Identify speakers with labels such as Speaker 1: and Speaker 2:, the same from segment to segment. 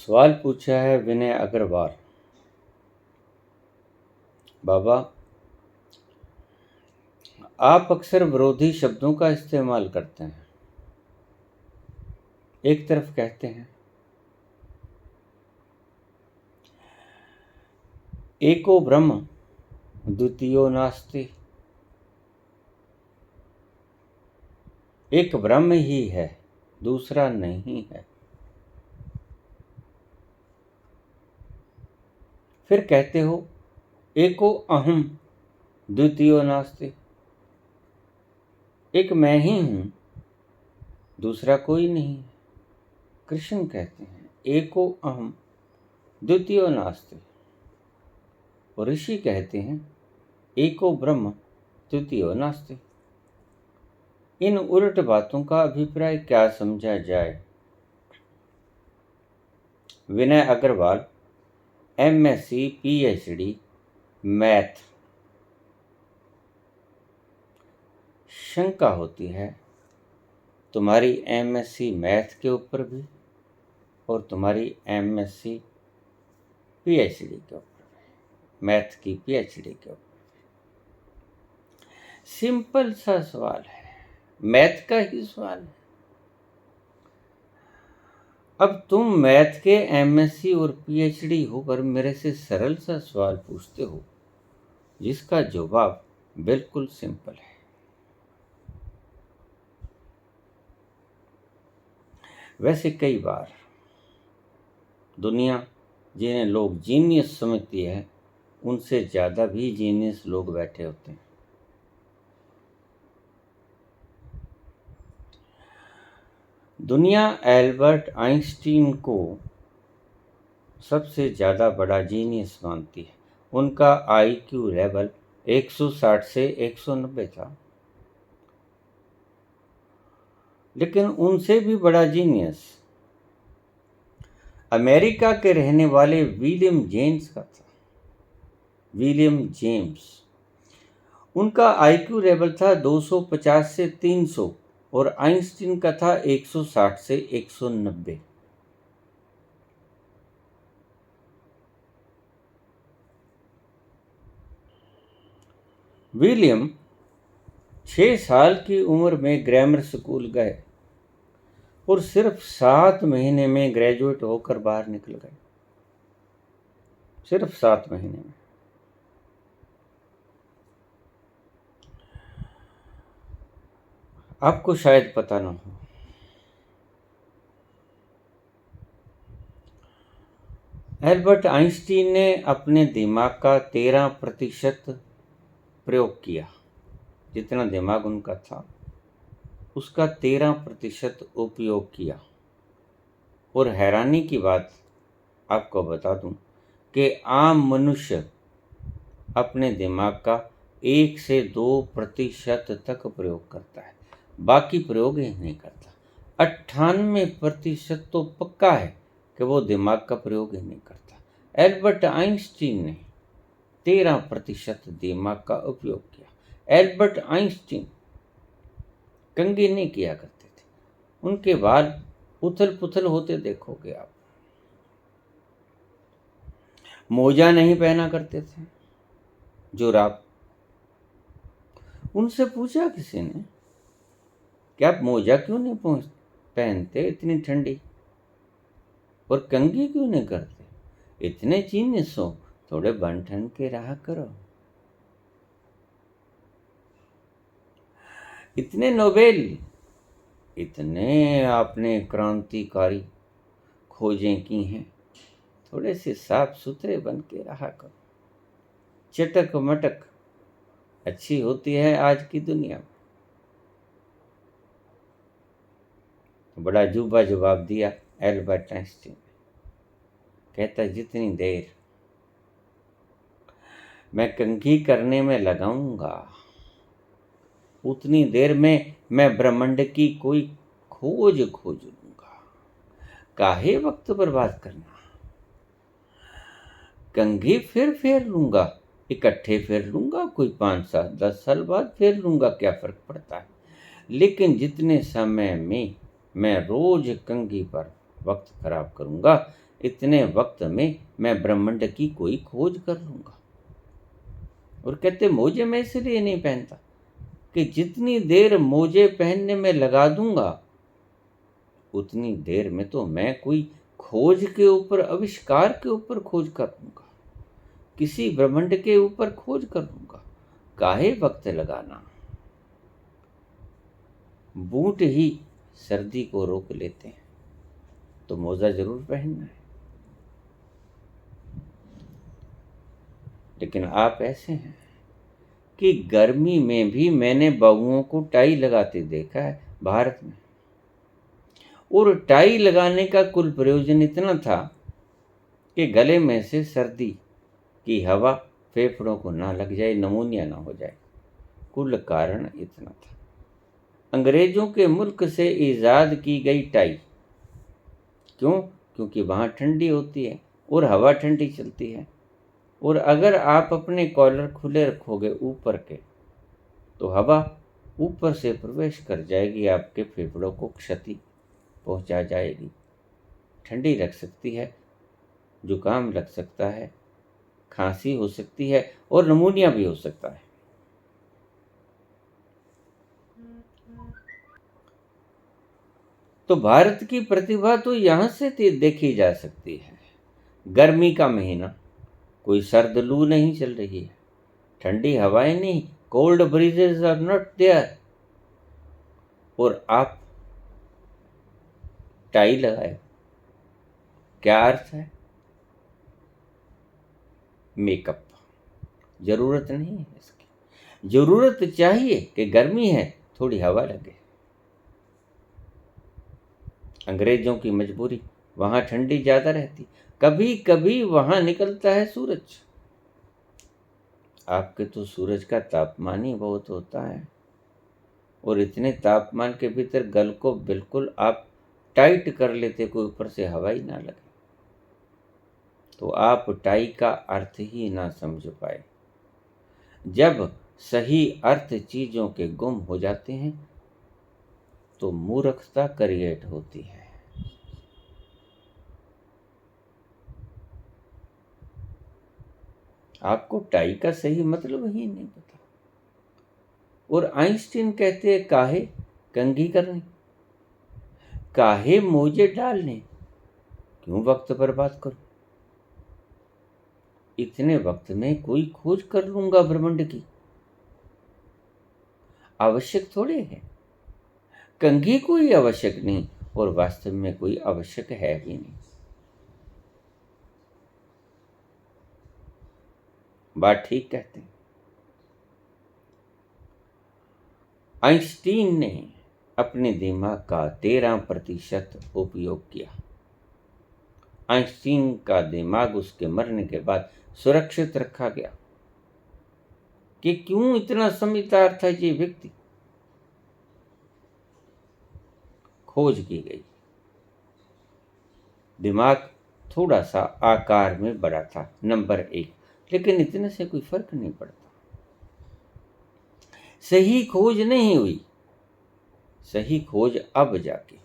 Speaker 1: सवाल पूछा है विनय अग्रवाल। बाबा, आप अक्सर विरोधी शब्दों का इस्तेमाल करते हैं। एक तरफ कहते हैं एको ब्रह्म द्वितीयो नास्ति, एक ब्रह्म ही है, दूसरा नहीं है। फिर कहते हो एको अहम द्वितीयो नास्ति, एक मैं ही हूं, दूसरा कोई नहीं है। कृष्ण कहते हैं एको अहम द्वितीयो नास्ति, और ऋषि कहते हैं एको ब्रह्म द्वितीयो नास्ति। इन उलट बातों का अभिप्राय क्या समझा जाए? विनय अग्रवाल, एमएससी पीएचडी मैथ। शंका होती है तुम्हारी एमएससी मैथ के ऊपर भी और तुम्हारी एमएससी पीएचडी के ऊपर भी, मैथ की पीएचडी के ऊपर। सिंपल सा सवाल है, मैथ का ही सवाल है। अब तुम मैथ के एमएससी और पीएचडी होकर मेरे से सरल सा सवाल पूछते हो जिसका जवाब बिल्कुल सिंपल है। वैसे कई बार दुनिया जिन्हें लोग जीनियस समझती है उनसे ज़्यादा भी जीनियस लोग बैठे होते हैं। दुनिया एल्बर्ट आइंस्टीन को सबसे ज़्यादा बड़ा जीनियस मानती है। उनका आईक्यू लेवल 160 से 190 था, लेकिन उनसे भी बड़ा जीनियस अमेरिका के रहने वाले विलियम जेम्स का था। विलियम जेम्स, उनका आईक्यू लेवल था 250 से 300 और आइंस्टीन का था 160 से 190। विलियम 6 साल की उम्र में ग्रामर स्कूल गए और सिर्फ 7 महीने में ग्रेजुएट होकर बाहर निकल गए। सिर्फ 7 महीने में। आपको शायद पता ना हो, एल्बर्ट आइंस्टीन ने अपने दिमाग का 13% प्रयोग किया। जितना दिमाग उनका था उसका 13% उपयोग किया। और हैरानी की बात आपको बता दूं कि आम मनुष्य अपने दिमाग का 1 से 2% तक प्रयोग करता है, बाकी प्रयोग ही नहीं करता। 98% तो पक्का है कि वो दिमाग का प्रयोग ही नहीं करता। एल्बर्ट आइंस्टीन ने 13% दिमाग का उपयोग किया। एल्बर्ट आइंस्टीन कंघी नहीं किया करते थे, उनके बाल उथल पुथल होते देखोगे आप। मोजा नहीं पहना करते थे, जुराब। उनसे पूछा किसी ने कि आप मोजा क्यों नहीं पहनते इतनी ठंडी, और कंघी क्यों नहीं करते, इतने जीनियस हो, थोड़े बन ठन के रहा करो। इतने नोबेल, इतने आपने क्रांतिकारी खोजें की हैं, थोड़े से साफ सुथरे बन के रहा करो। चटक मटक अच्छी होती है आज की दुनिया में। बड़ा अजूबा जवाब दिया एल्बर्ट आइंस्टीन ने। कहता जितनी देर मैं कंघी करने में लगाऊंगा उतनी देर में मैं ब्रह्मांड की कोई खोज लूंगा। काहे वक्त बर्बाद करना, कंघी फिर फेर लूंगा, इकट्ठे फेर लूंगा, कोई 5 साल 10 साल बाद फेर लूंगा, क्या फर्क पड़ता है। लेकिन जितने समय में मैं रोज कंघी पर वक्त खराब करूंगा, इतने वक्त में मैं ब्रह्मांड की कोई खोज कर लूंगा। और कहते मोजे मैं इसलिए नहीं पहनता कि जितनी देर मोजे पहनने में लगा दूंगा उतनी देर में तो मैं कोई खोज के ऊपर, आविष्कार के ऊपर खोज कर लूंगा, किसी ब्रह्मांड के ऊपर खोज कर लूंगा। काहे वक्त लगाना। बूट ही सर्दी को रोक लेते हैं तो मोजा जरूर पहनना है। लेकिन आप ऐसे हैं कि गर्मी में भी मैंने बहुओं को टाई लगाते देखा है भारत में। और टाई लगाने का कुल प्रयोजन इतना था कि गले में से सर्दी की हवा फेफड़ों को ना लग जाए, नमूनिया ना हो जाए। कुल कारण इतना था। अंग्रेजों के मुल्क से ईजाद की गई टाई। क्यों? क्योंकि वहाँ ठंडी होती है और हवा ठंडी चलती है। और अगर आप अपने कॉलर खुले रखोगे ऊपर के तो हवा ऊपर से प्रवेश कर जाएगी, आपके फेफड़ों को क्षति पहुंचा जाएगी, ठंडी लग सकती है, जुकाम लग सकता है, खांसी हो सकती है और निमोनिया भी हो सकता है। तो भारत की प्रतिभा तो यहाँ से देखी जा सकती है। गर्मी का महीना, कोई सर्द लू नहीं चल रही है, ठंडी हवाएं नहीं, कोल्ड ब्रीजेज आर नॉट देयर, और आप टाई लगाए। क्या अर्थ है? मेकअप। जरूरत नहीं है इसकी। जरूरत चाहिए कि गर्मी है, थोड़ी हवा लगे। अंग्रेजों की मजबूरी, वहां ठंडी ज्यादा रहती, कभी कभी वहां निकलता है सूरज। आपके तो सूरज का तापमान ही बहुत होता है, और इतने तापमान के भीतर गल को बिल्कुल आप टाइट कर लेते, कोई ऊपर से हवा ही ना लगे। तो आप टाई का अर्थ ही ना समझ पाए। जब सही अर्थ चीजों के गुम हो जाते हैं तो मूर्खता क्रिएट होती है। आपको टाई का सही मतलब ही नहीं पता। और आइंस्टीन कहते हैं काहे कंघी करनी, काहे मोजे डालने, क्यों वक्त बर्बाद करूं, इतने वक्त में कोई खोज कर लूंगा ब्रह्मांड की। आवश्यक थोड़े है, कंघी कोई आवश्यक नहीं और वास्तव में कोई आवश्यक है भी नहीं। बात ठीक कहते हैं। आइंस्टीन ने अपने दिमाग का 13% उपयोग किया। आइंस्टीन का दिमाग उसके मरने के बाद सुरक्षित रखा गया कि क्यों इतना समझदार था ये व्यक्ति। खोज की गई। दिमाग थोड़ा सा आकार में बड़ा था, नंबर 1, लेकिन इतने से कोई फर्क नहीं पड़ता। सही खोज नहीं हुई, सही खोज अब जाके हुई।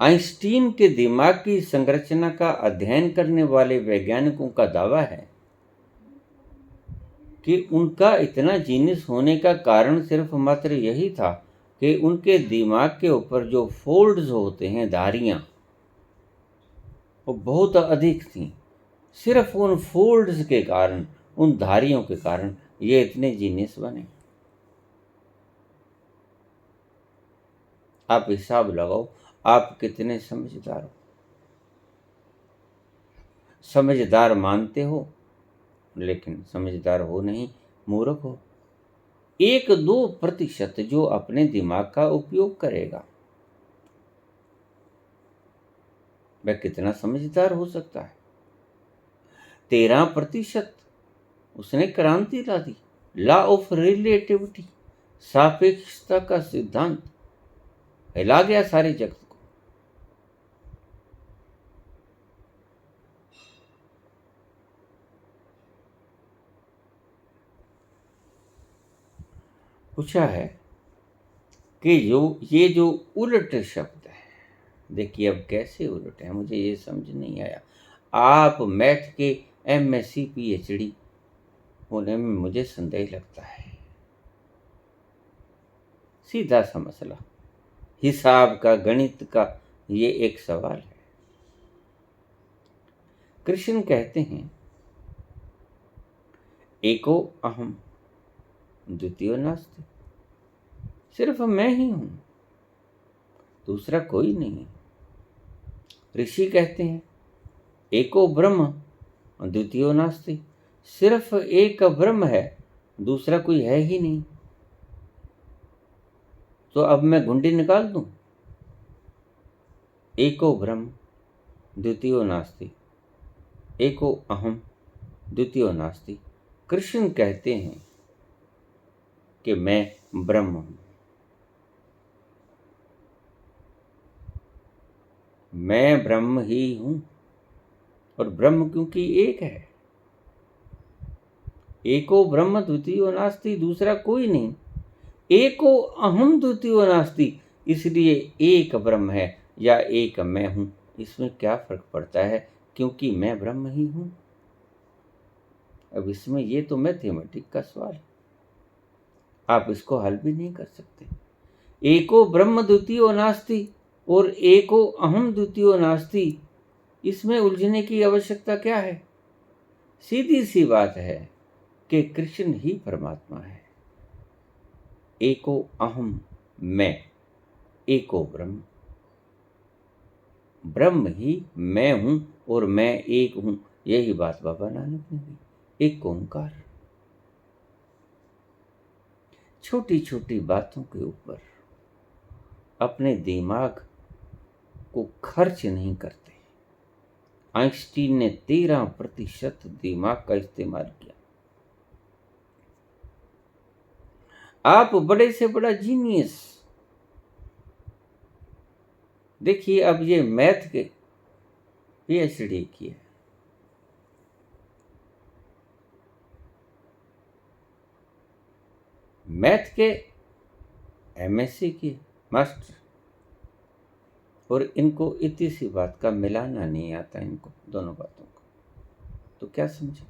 Speaker 1: आइंस्टीन के दिमाग की संरचना का अध्ययन करने वाले वैज्ञानिकों का दावा है कि उनका इतना जीनियस होने का कारण सिर्फ मात्र यही था कि उनके दिमाग के ऊपर जो फोल्ड्स होते हैं, धारियां, वो बहुत अधिक थीं। सिर्फ उन फोल्ड्स के कारण, उन धारियों के कारण ये इतने जीनियस बने। आप हिसाब लगाओ, आप कितने समझदार हो। समझदार मानते हो लेकिन समझदार हो नहीं, मूर्ख हो। 1-2% जो अपने दिमाग का उपयोग करेगा वह कितना समझदार हो सकता है। 13% उसने क्रांति ला दी। लॉ ऑफ रिलेटिविटी, सापेक्षता का सिद्धांत हिला गया सारे जगत को। पूछा है कि ये जो उलट शब्द है, देखिए अब कैसे उलट है, मुझे ये समझ नहीं आया। आप मैथ के एमएससी पीएचडी होने में मुझे संदेह लगता है। सीधा सा मसला, हिसाब का, गणित का ये एक सवाल है। कृष्ण कहते हैं एको अहम द्वितीयो नास्ति, सिर्फ मैं ही हूं, दूसरा कोई नहीं। ऋषि कहते हैं एको ब्रह्म द्वितीयो नास्ति, सिर्फ एक ब्रह्म है, दूसरा कोई है ही नहीं। तो अब मैं घुंडी निकाल दूं, एको ब्रह्म द्वितीयो नास्ति, एको अहम द्वितीयो नास्ति। कृष्ण कहते हैं कि मैं ब्रह्म हूं, मैं ब्रह्म ही हूं, और ब्रह्म क्योंकि एक है। एको ब्रह्म द्वितीयो नास्ति, दूसरा कोई नहीं। एको अहम द्वितीयो नास्ति, इसलिए एक ब्रह्म है या एक मैं हूं, इसमें क्या फर्क पड़ता है, क्योंकि मैं ब्रह्म ही हूं। अब इसमें ये तो मैथमेटिक्स का सवाल है, आप इसको हल भी नहीं कर सकते। एको ब्रह्म द्वितीयो नास्ति और एको अहम द्वितीयो नास्ति, इसमें उलझने की आवश्यकता क्या है। सीधी सी बात है कि कृष्ण ही परमात्मा है। एको अहम मैं, एको ब्रह्म, ब्रह्म ही मैं हूं और मैं एक हूं। यही बात बाबा नानक ने की, एक ओंकार। छोटी छोटी बातों के ऊपर अपने दिमाग को खर्च नहीं करते। आइंस्टीन ने 13% दिमाग का इस्तेमाल किया। आप बड़े से बड़ा जीनियस, देखिए अब ये मैथ के पीएचडी किए, मैथ के एमएससी किए, मास्टर, और इनको इतनी सी बात का मिलाना नहीं आता, इनको दोनों बातों को। तो क्या समझे,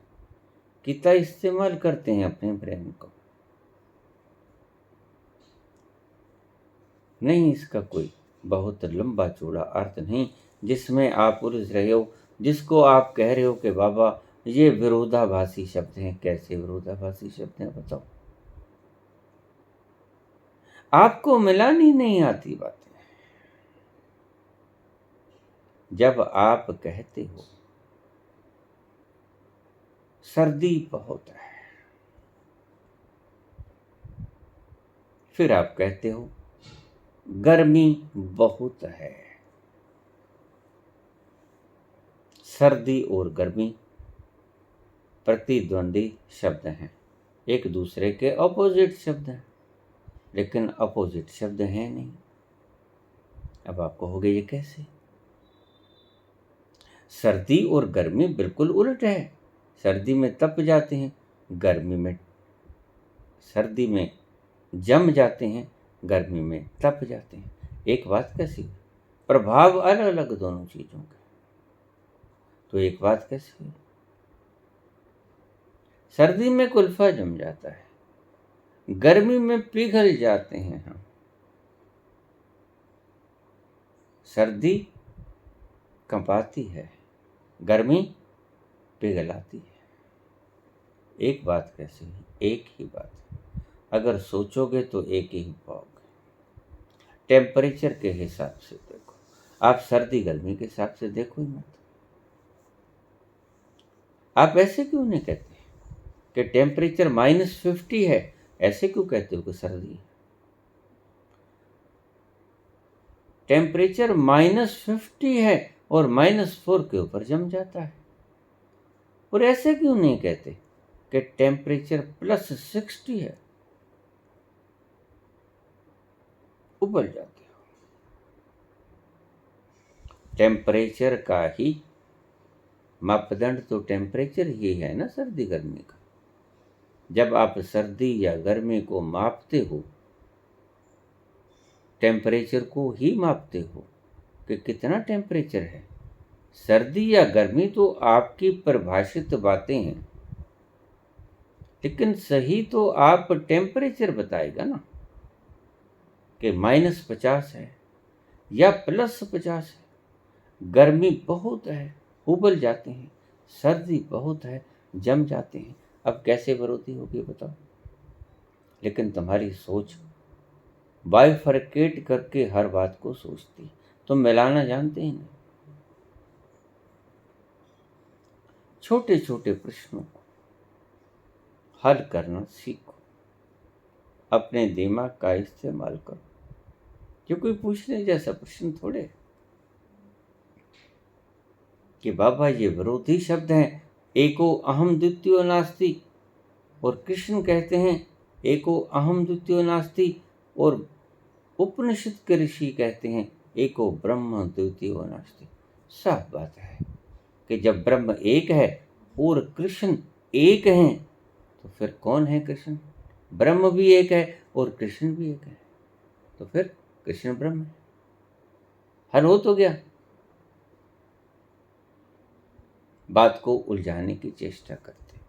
Speaker 1: कितना इस्तेमाल करते हैं अपने ब्रेन को। नहीं, इसका कोई बहुत लंबा चौड़ा अर्थ नहीं जिसमें आप उलझ रहे हो, जिसको आप कह रहे हो कि बाबा ये विरोधाभासी शब्द हैं। कैसे विरोधाभासी शब्द हैं बताओ, आपको मिलानी नहीं आती बातें। जब आप कहते हो सर्दी बहुत है, फिर आप कहते हो गर्मी बहुत है। सर्दी और गर्मी प्रतिद्वंदी शब्द हैं, एक दूसरे के अपोजिट शब्द हैं, लेकिन अपोजिट शब्द हैं नहीं। अब आप कहोगे ये कैसे, सर्दी और गर्मी बिल्कुल उल्ट है। सर्दी में तप जाते हैं, गर्मी में, सर्दी में जम जाते हैं, गर्मी में तप जाते हैं। एक बात कैसी, प्रभाव अलग अलग दोनों चीजों के, तो एक बात कैसी है, सर्दी में कुल्फा जम जाता है, गर्मी में पिघल जाते हैं हम। सर्दी कंपाती है, गर्मी पिघलाती है। एक बात कैसी है, एक ही बात है, अगर सोचोगे तो एक ही पाओगे। टेम्परेचर के हिसाब से देखो, आप सर्दी गर्मी के हिसाब से देखो ही मत। आप ऐसे क्यों नहीं कहते कि टेम्परेचर -50 है, ऐसे क्यों कहते हो कि सर्दी है। टेम्परेचर -50 है और -4 के ऊपर जम जाता है। और ऐसे क्यों नहीं कहते कि टेम्परेचर +60 है, उबल जाते हो। टेम्परेचर का ही मापदंड तो टेम्परेचर ही है ना, सर्दी गर्मी का। जब आप सर्दी या गर्मी को मापते हो, टेम्परेचर को ही मापते हो, कि कितना टेम्परेचर है। सर्दी या गर्मी तो आपकी परिभाषित बातें हैं, लेकिन सही तो आप टेम्परेचर बताएगा ना, कि -50 है या +50 है। गर्मी बहुत है, उबल जाते हैं, सर्दी बहुत है, जम जाते हैं। अब कैसे विरोधी होगी बताओ। लेकिन तुम्हारी सोच बाइफरकेट करके हर बात को सोचती, तुम मिलाना जानते ही नहीं। छोटे छोटे प्रश्नों को हल करना सीखो, अपने दिमाग का इस्तेमाल करो। जो कोई पूछने जैसा प्रश्न थोड़े कि बाबा ये विरोधी शब्द हैं, एको अहम द्वितीयो नास्ति, और कृष्ण कहते हैं एको अहम द्वितीयो नास्ति, और उपनिषद के ऋषि कहते हैं एको ब्रह्म द्वितीयो नास्ति। साफ बात है कि जब ब्रह्म एक है और कृष्ण एक हैं, तो फिर कौन है कृष्ण? ब्रह्म भी एक है और कृष्ण भी एक है, तो फिर कृष्ण ब्रह्म है। हल हो तो गया। बात को उलझाने की चेष्टा करते,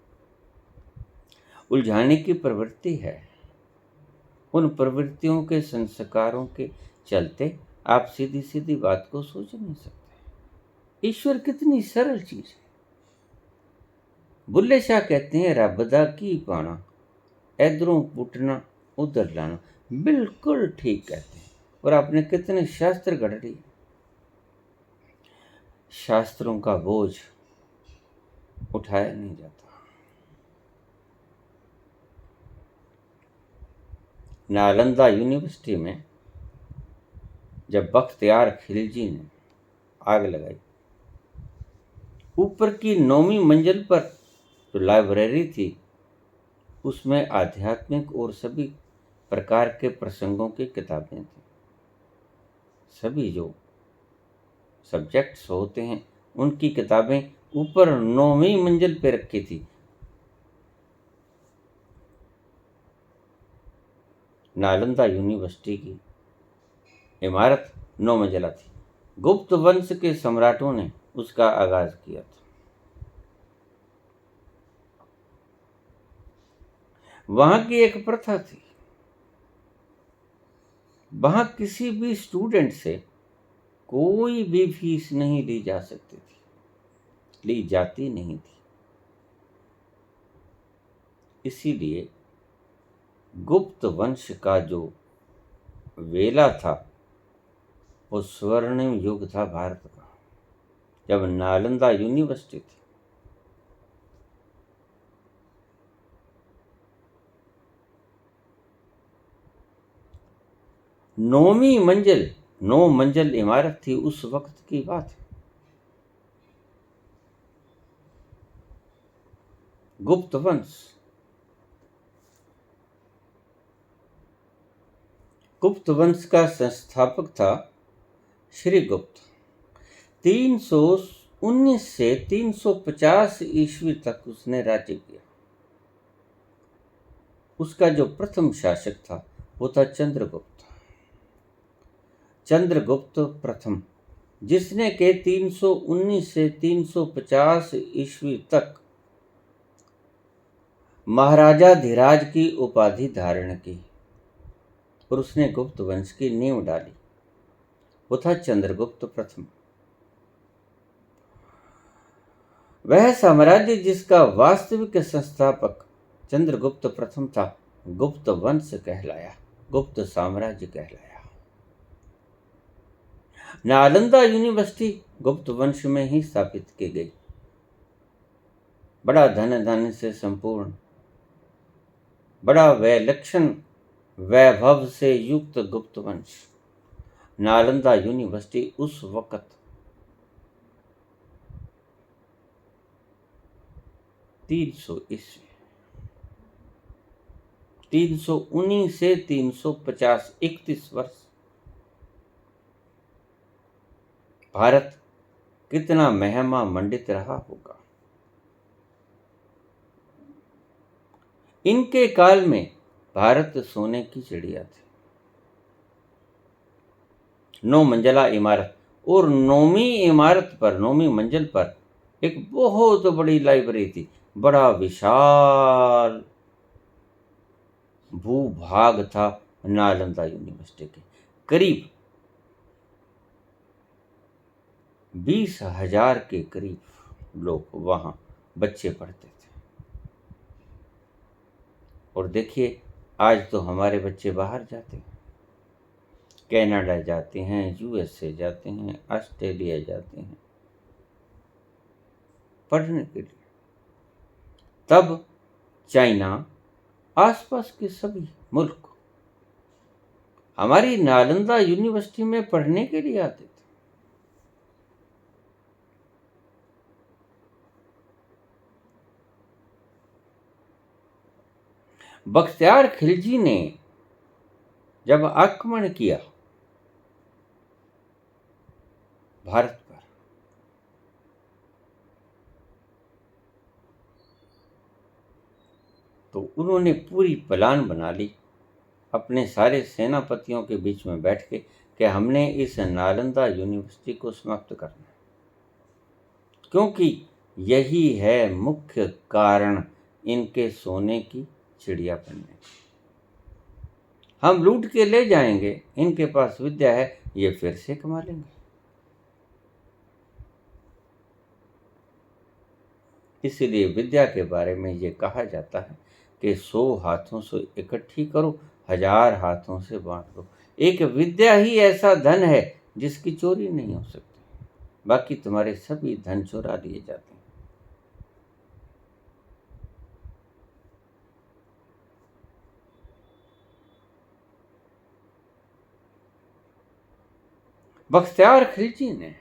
Speaker 1: उलझाने की प्रवृत्ति है। उन प्रवृत्तियों के संस्कारों के चलते आप सीधी सीधी बात को सोच नहीं सकते। ईश्वर कितनी सरल चीज है। बुल्ले शाह कहते हैं रबदा की पाना, इधरों पुटना उधर लाना। बिल्कुल ठीक कहते हैं। और आपने कितने शास्त्र गढ़ लिए। शास्त्रों का बोझ उठाया नहीं जाता। नालंदा यूनिवर्सिटी में जब बख्तियार खिलजी ने आग लगाई, ऊपर की 9वीं मंजिल पर जो लाइब्रेरी थी, उसमें आध्यात्मिक और सभी प्रकार के प्रसंगों की किताबें थी। सभी जो सब्जेक्ट्स होते हैं उनकी किताबें ऊपर 9वीं मंजिल पे रखी थी। नालंदा यूनिवर्सिटी की इमारत 9 मंजिला थी। गुप्त वंश के सम्राटों ने उसका आगाज किया था। वहां की एक प्रथा थी, वहां किसी भी स्टूडेंट से कोई भी फीस नहीं ली जा सकती थी, ली जाती नहीं थी। इसीलिए गुप्त वंश का जो वेला था वो स्वर्णिम युग था भारत का, जब नालंदा यूनिवर्सिटी थी। नौवीं मंजिल, 9 मंजिल इमारत थी, उस वक्त की बात है। गुप्त वंश, गुप्त वंश का संस्थापक था श्री गुप्त। 319 से 350 ईस्वी तक उसने राज्य किया। उसका जो प्रथम शासक था वो था चंद्रगुप्त, चंद्रगुप्त प्रथम, जिसने के 319 से 350 ईस्वी तक महाराजा धीराज की उपाधि धारण की और उसने गुप्त वंश की नींव डाली। वो था चंद्रगुप्त प्रथम। वह साम्राज्य जिसका वास्तविक संस्थापक चंद्रगुप्त प्रथम था, गुप्त वंश कहलाया, गुप्त साम्राज्य कहलाया। नालंदा यूनिवर्सिटी गुप्त वंश में ही स्थापित की गई। बड़ा धन धन से संपूर्ण, बड़ा विलक्षण वैभव से युक्त गुप्त वंश नालंदा यूनिवर्सिटी उस वक्त 300 ईस्वी, 319 से 350, 31 वर्ष। भारत कितना महिमा मंडित रहा होगा। इनके काल में भारत सोने की चिड़िया थी। 9 मंजिला इमारत और 9वीं इमारत पर, 9वीं मंजिल पर एक बहुत बड़ी लाइब्रेरी थी। बड़ा विशाल भूभाग था नालंदा यूनिवर्सिटी के। करीब 20,000 के करीब लोग वहाँ बच्चे पढ़ते थे। और देखिए, आज तो हमारे बच्चे बाहर जाते हैं, कनाडा जाते हैं, यूएसए जाते हैं, ऑस्ट्रेलिया जाते हैं पढ़ने के लिए। तब चाइना, आसपास के सभी मुल्क हमारी नालंदा यूनिवर्सिटी में पढ़ने के लिए आते थे। बख्तियार खिलजी ने जब आक्रमण किया भारत पर, तो उन्होंने पूरी प्लान बना ली अपने सारे सेनापतियों के बीच में बैठ के कि हमने इस नालंदा यूनिवर्सिटी को समाप्त करना है, क्योंकि यही है मुख्य कारण इनके सोने की चिड़िया बनने की। हम लूट के ले जाएंगे, इनके पास विद्या है, ये फिर से कमा लेंगे। इसलिए विद्या के बारे में ये कहा जाता है कि 100 हाथों से इकट्ठी करो, 1000 हाथों से बांट दो। एक विद्या ही ऐसा धन है जिसकी चोरी नहीं हो सकती, बाकी तुम्हारे सभी धन चुरा लिए जाते हैं। बख्तियार खिलजी ने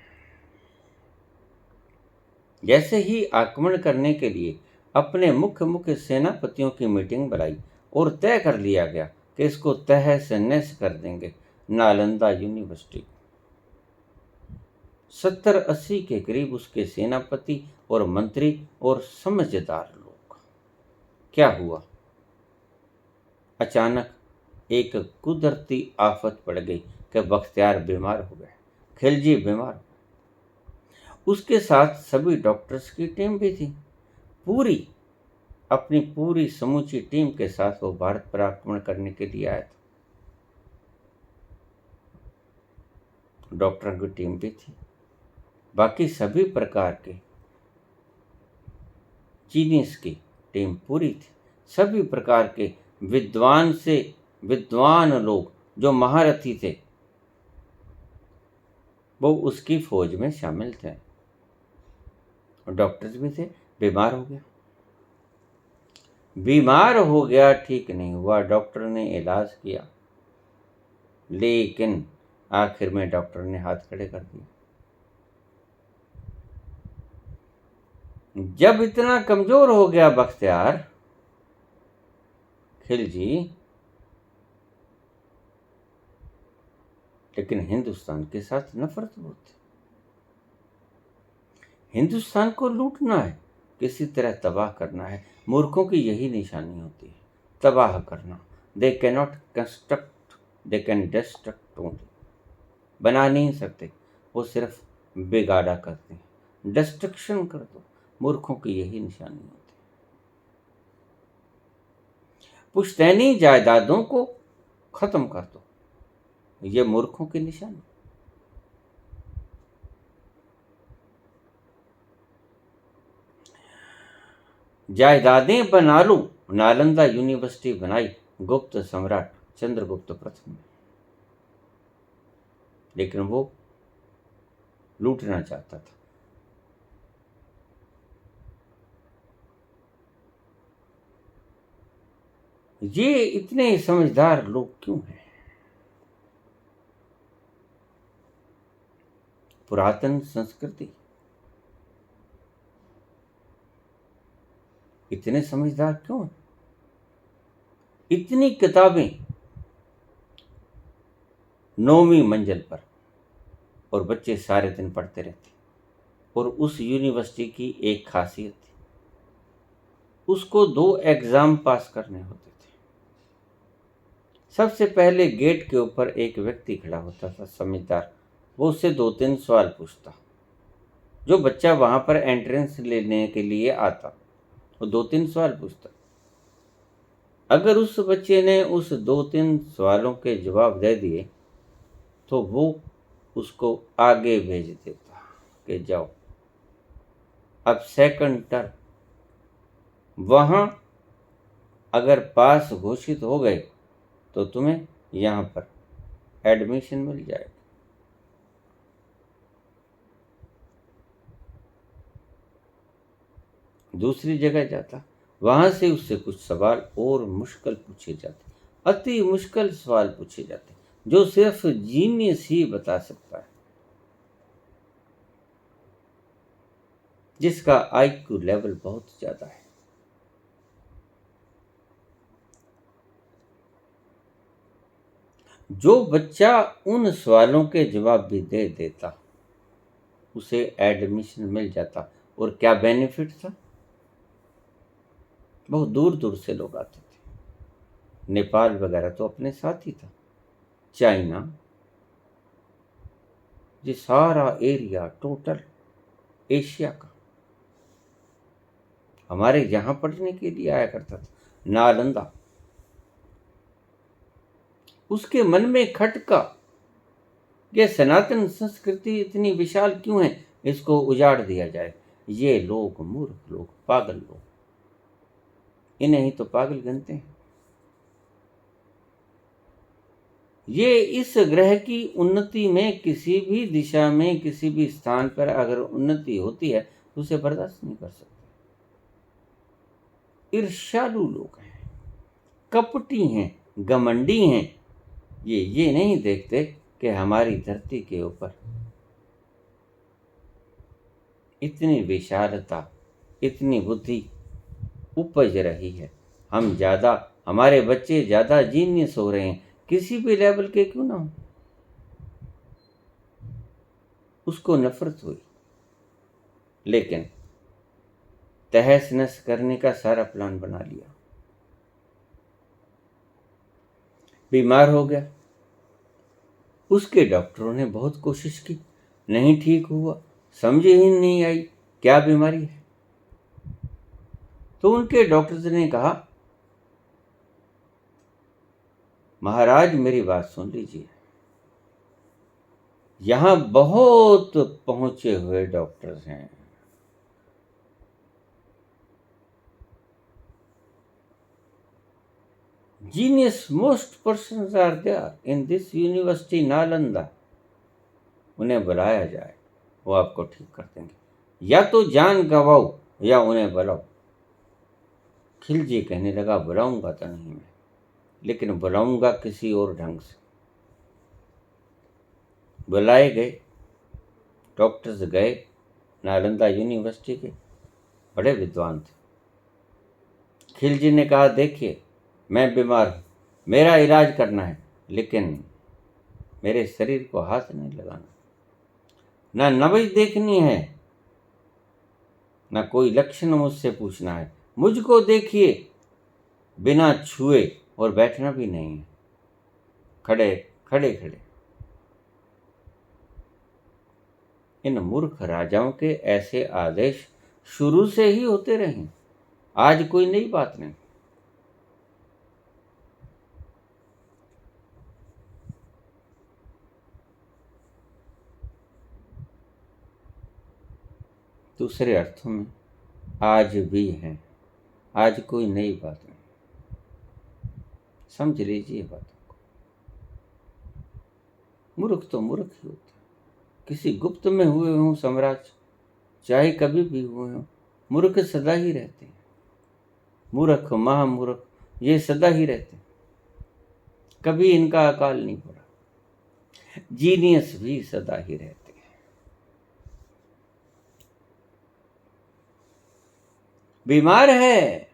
Speaker 1: जैसे ही आक्रमण करने के लिए अपने मुख्य सेनापतियों की मीटिंग बुलाई और तय कर लिया गया कि इसको तहस नहस कर देंगे नालंदा यूनिवर्सिटी। 70-80 के करीब उसके सेनापति और मंत्री और समझदार लोग। क्या हुआ? अचानक एक कुदरती आफत पड़ गई कि बख्तियार बीमार हो गए, खिलजी बीमार हो गए। उसके साथ सभी डॉक्टर्स की टीम भी थी। अपनी पूरी समूची टीम के साथ वो भारत पर आक्रमण करने के लिए आया था। डॉक्टरों की टीम भी थी, बाकी सभी प्रकार के जीनियस की टीम पूरी थी। सभी प्रकार के विद्वान से विद्वान लोग जो महारथी थे वो उसकी फौज में शामिल थे। डॉक्टर्स भी थे। बीमार हो गया, ठीक नहीं हुआ। डॉक्टर ने इलाज किया, लेकिन आखिर में डॉक्टर ने हाथ खड़े कर दिए। जब इतना कमजोर हो गया बख्तियार खिलजी, लेकिन हिंदुस्तान के साथ नफरत बहुत थी। हिंदुस्तान को लूटना है, किसी तरह तबाह करना है। मूर्खों की यही निशानी होती है, तबाह करना। They can not construct, they can destruct only. बना नहीं सकते, वो सिर्फ बिगाड़ा करते हैं। डिस्ट्रक्शन कर दो, मूर्खों की यही निशानी होती है। पुश्तैनी जायदादों को खत्म कर दो, ये मूर्खों की निशानी। जायदादें बना लो, नालंदा यूनिवर्सिटी बनाई गुप्त सम्राट चंद्रगुप्त प्रथम ने, लेकिन वो लूटना चाहता था। ये इतने समझदार लोग क्यों हैं? पुरातन संस्कृति, इतने समझदार क्यों हैं? इतनी किताबें 9वीं मंजिल पर, और बच्चे सारे दिन पढ़ते रहते। और उस यूनिवर्सिटी की एक खासियत थी, उसको 2 एग्जाम पास करने होते थे। सबसे पहले गेट के ऊपर एक व्यक्ति खड़ा होता था, समझदार, वो उससे 2-3 सवाल पूछता। जो बच्चा वहाँ पर एंट्रेंस लेने के लिए आता, वो 2-3 सवाल पूछता। अगर उस बच्चे ने उस 2-3 सवालों के जवाब दे दिए तो वो उसको आगे भेज देता कि जाओ अब सेकंड टर्म। वहाँ अगर पास घोषित हो गए तो तुम्हें यहाँ पर एडमिशन मिल जाएगा। दूसरी जगह जाता, वहाँ से उससे कुछ सवाल और मुश्किल पूछे जाते, अति मुश्किल सवाल पूछे जाते जो सिर्फ जीनियस ही बता सकता है, जिसका आईक्यू लेवल बहुत ज़्यादा है। जो बच्चा उन सवालों के जवाब भी दे देता उसे एडमिशन मिल जाता। और क्या बेनिफिट था? बहुत दूर दूर से लोग आते थे। नेपाल वगैरह तो अपने साथ ही था, चाइना, ये सारा एरिया टोटल एशिया का हमारे यहाँ पढ़ने के लिए आया करता था। नालंदा, उसके मन में खटका ये सनातन संस्कृति इतनी विशाल क्यों है, इसको उजाड़ दिया जाए। ये लोग मूर्ख लोग, पागल लोग, इन्हें ही तो पागल गिनते हैं। ये इस ग्रह की उन्नति में किसी भी दिशा में किसी भी स्थान पर अगर उन्नति होती है तो उसे बर्दाश्त नहीं कर सकते। ईर्ष्यालु लोग हैं, कपटी हैं, घमंडी हैं। ये नहीं देखते कि हमारी धरती के ऊपर इतनी विशालता, इतनी बुद्धि उपज रही है। हम ज़्यादा, हमारे बच्चे ज़्यादा जीनियस हो रहे हैं, किसी भी लेवल के क्यों ना हो। उसको नफरत हुई, लेकिन तहस नहस करने का सारा प्लान बना लिया। बीमार हो गया, उसके डॉक्टरों ने बहुत कोशिश की, नहीं ठीक हुआ, समझ ही नहीं आई क्या बीमारी है। तो उनके डॉक्टर्स ने कहा, महाराज मेरी बात सुन लीजिए, यहां बहुत पहुंचे हुए डॉक्टर्स हैं, genius most persons are there in this university Nalanda. उन्हें बुलाया जाए, वो आपको ठीक कर देंगे। या तो जान गवाओ या उन्हें बुलाओ। खिलजी कहने लगा, बुलाऊंगा तो नहीं मैं, लेकिन बुलाऊंगा किसी और ढंग से। बुलाए गए, डॉक्टर्स गए, नालंदा यूनिवर्सिटी के बड़े विद्वान थे। खिलजी ने कहा, देखिए मैं बीमार हूँ, मेरा इलाज करना है, लेकिन मेरे शरीर को हाथ नहीं लगाना, ना नब्ज देखनी है, ना कोई लक्षण मुझसे पूछना है। मुझको देखिए बिना छुए, और बैठना भी नहीं है, खड़े खड़े खड़े। इन मूर्ख राजाओं के ऐसे आदेश शुरू से ही होते रहे, आज कोई नई बात नहीं। दूसरे अर्थों में आज भी हैं, आज कोई नई बात नहीं। समझ लीजिए बातों को। मूर्ख तो मूर्ख ही होता है, किसी गुप्त में हुए हों साम्राज्य, चाहे कभी भी हुए हों, मूर्ख सदा ही रहते हैं। मूर्ख महामूर्ख ये सदा ही रहते हैं, कभी इनका अकाल नहीं पड़ा। जीनियस भी सदा ही रहते हैं। बीमार है,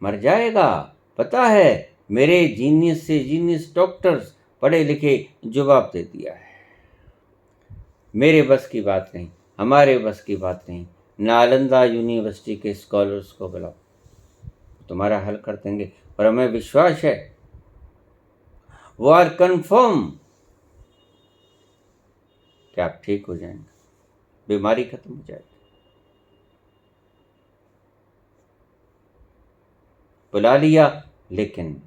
Speaker 1: मर जाएगा, पता है, मेरे जीनियस से जीनियस डॉक्टर्स पढ़े लिखे जवाब दे दिया है। मेरे बस की बात नहीं, हमारे बस की बात नहीं। नालंदा यूनिवर्सिटी के स्कॉलर्स को बुलाओ, तुम्हारा हल कर देंगे। और हमें विश्वास है, वो आर कन्फर्म कि आप ठीक हो जाएंगे, बीमारी खत्म हो जाएगी। बुला लिया, लेकिन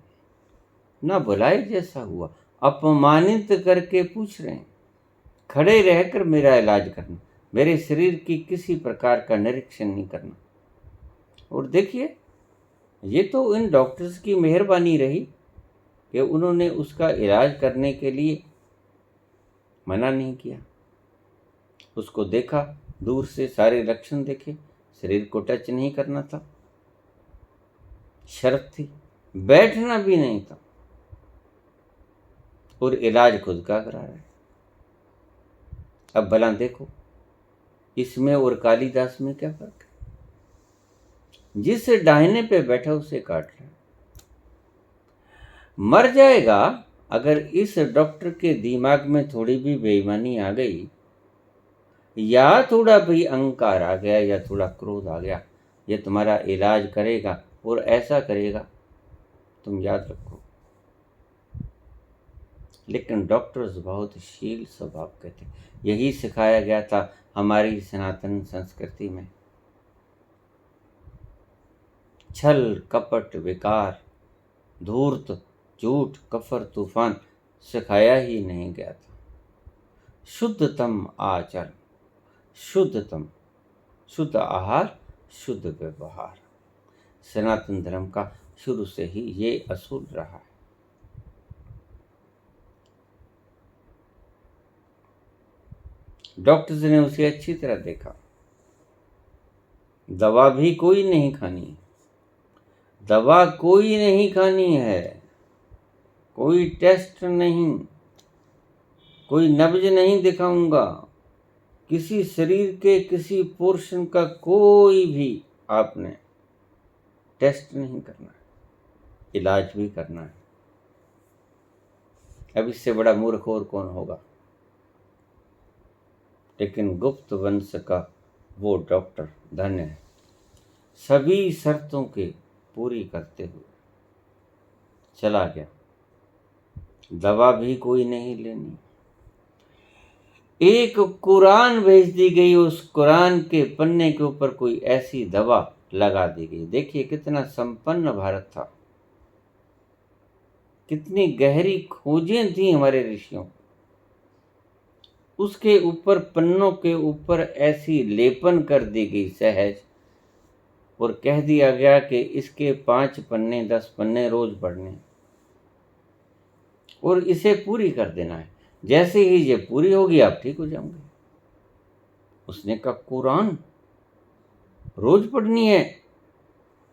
Speaker 1: ना बुलाए जैसा हुआ, अपमानित करके पूछ रहे हैं, खड़े रहकर मेरा इलाज करना, मेरे शरीर की किसी प्रकार का निरीक्षण नहीं करना। और देखिए, ये तो इन डॉक्टर्स की मेहरबानी रही कि उन्होंने उसका इलाज करने के लिए मना नहीं किया। उसको देखा, दूर से सारे लक्षण देखे, शरीर को टच नहीं करना था, शर्त थी, बैठना भी नहीं था, और इलाज खुद का करा रहा है। अब भला देखो, इसमें और कालिदास में क्या फर्क है? जिस डाहिने पे बैठा उसे काट रहा है। मर जाएगा अगर इस डॉक्टर के दिमाग में थोड़ी भी बेईमानी आ गई, या थोड़ा भी अहंकार आ गया, या थोड़ा क्रोध आ गया, ये तुम्हारा इलाज करेगा और ऐसा करेगा, तुम याद रखो। लेकिन डॉक्टर्स बहुत शील स्वभाव के थे। यही सिखाया गया था हमारी सनातन संस्कृति में। छल कपट विकार धूर्त झूठ कफर तूफान सिखाया ही नहीं गया था। शुद्धतम आचरण, शुद्धतम, शुद्ध आहार, शुद्ध व्यवहार, सनातन धर्म का शुरू से ही ये असूल रहा है। डॉक्टर्स ने उसे अच्छी तरह देखा। दवा भी कोई नहीं खानी, दवा कोई नहीं खानी है, कोई टेस्ट नहीं, कोई नब्ज नहीं दिखाऊंगा, किसी शरीर के किसी पोर्शन का कोई भी आपने टेस्ट नहीं करना है, इलाज भी करना है। अब इससे बड़ा मूर्ख और कौन होगा? लेकिन गुप्त वंश का वो डॉक्टर धन्य है, सभी शर्तों के पूरी करते हुए चला गया। दवा भी कोई नहीं लेनी, एक कुरान भेज दी गई, उस कुरान के पन्ने के ऊपर कोई ऐसी दवा लगा दी गई। देखिए कितना संपन्न भारत था, कितनी गहरी खोजें थी हमारे ऋषियों। उसके ऊपर पन्नों के ऊपर ऐसी लेपन कर दी गई सहज, और कह दिया गया कि इसके 5 पन्ने 10 पन्ने रोज पढ़ने, और इसे पूरी कर देना है। जैसे ही ये पूरी होगी आप ठीक हो जाओगे। उसने कहा कुरान रोज पढ़नी है,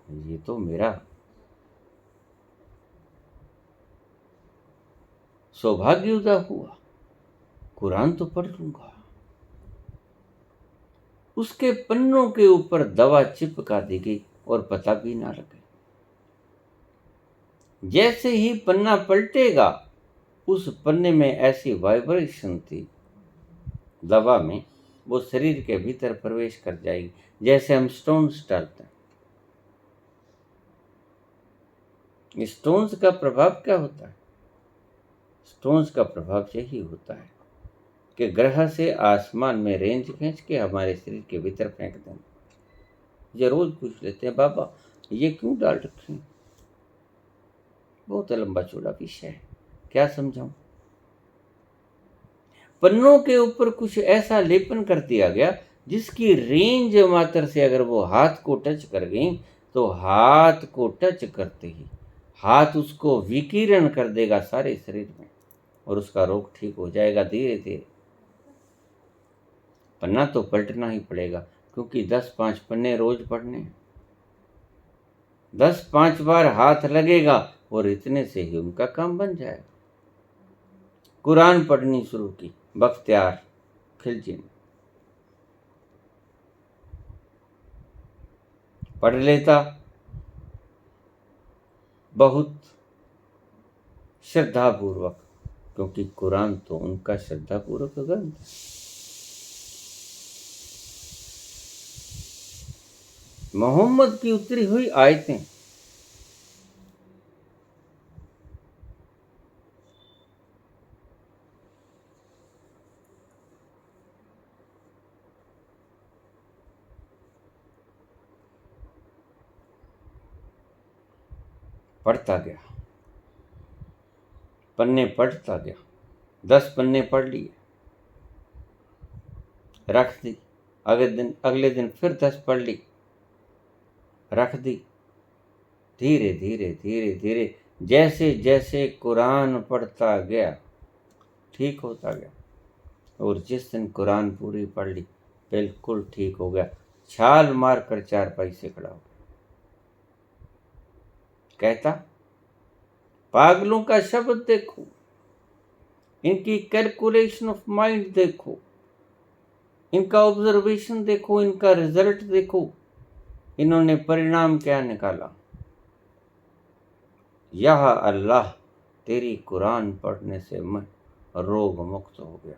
Speaker 1: ये तो मेरा सौभाग्य उदा हुआ, कुरान तो पढ़ लूंगा। उसके पन्नों के ऊपर दवा चिपका दी गई और पता भी ना लगे। जैसे ही पन्ना पलटेगा, उस पन्ने में ऐसी वाइब्रेशन थी दवा में, वो शरीर के भीतर प्रवेश कर जाएगी। जैसे हम स्टोन्स डालते हैं, स्टोन्स का प्रभाव क्या होता है? स्टोन्स का प्रभाव यही होता है कि ग्रह से आसमान में रेंज खींच के हमारे शरीर के भीतर फेंक देना। ये रोज पूछ लेते हैं, बाबा ये क्यों डाल रखे हैं? बहुत लंबा चौड़ा विषय है, क्या समझाऊं। पन्नों के ऊपर कुछ ऐसा लेपन कर दिया गया जिसकी रेंज मात्र से अगर वो हाथ को टच कर गई, तो हाथ को टच करते ही हाथ उसको विकीर्ण कर देगा सारे शरीर में, और उसका रोग ठीक हो जाएगा धीरे धीरे। पन्ना तो पलटना ही पड़ेगा, क्योंकि 10-5 पन्ने रोज पढ़ने हैं। 10-5 बार हाथ लगेगा और इतने से ही उनका काम बन जाएगा। कुरान पढ़नी शुरू की बख्तियार खिलजी ने। पढ़ लेता बहुत श्रद्धापूर्वक, क्योंकि कुरान तो उनका श्रद्धापूर्वक ग्रंथ है। मोहम्मद की उतरी हुई आयतें, पढ़ता गया, पन्ने पढ़ता गया, 10 पन्ने पढ़ लिए, रख दी। अगले दिन फिर 10 पढ़ ली, रख दी। धीरे धीरे धीरे धीरे जैसे जैसे कुरान पढ़ता गया ठीक होता गया, और जिस दिन कुरान पूरी पढ़ ली बिल्कुल ठीक हो गया, छाल मार कर चारपाई से खड़ा हो। कहता, पागलों का शब्द देखो, इनकी कैलकुलेशन ऑफ माइंड देखो, इनका ऑब्जर्वेशन देखो, इनका रिजल्ट देखो, इन्होंने परिणाम क्या निकाला। यह अल्लाह, तेरी कुरान पढ़ने से मैं रोग मुक्त हो गया।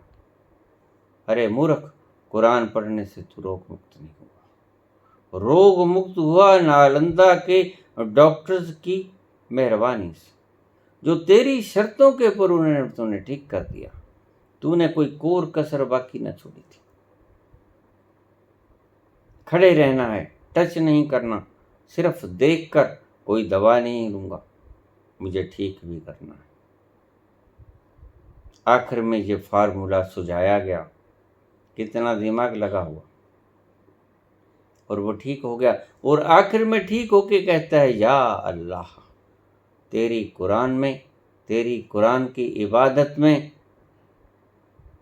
Speaker 1: अरे मूर्ख, कुरान पढ़ने से तू रोग मुक्त नहीं हुआ, रोग मुक्त हुआ नालंदा के डॉक्टर्स की मेहरबानी से, जो तेरी शर्तों के ऊपर उन्होंने तूने ठीक कर दिया। तूने कोई कोर कसर बाकी न छोड़ी थी। खड़े रहना है, टच नहीं करना, सिर्फ देखकर, कोई दवा नहीं लूंगा, मुझे ठीक भी करना है। आखिर में ये फार्मूला सुझाया गया, कितना दिमाग लगा हुआ, और वो ठीक हो गया। और आखिर में ठीक होके कहता है, या अल्लाह, तेरी कुरान में, तेरी कुरान की इबादत में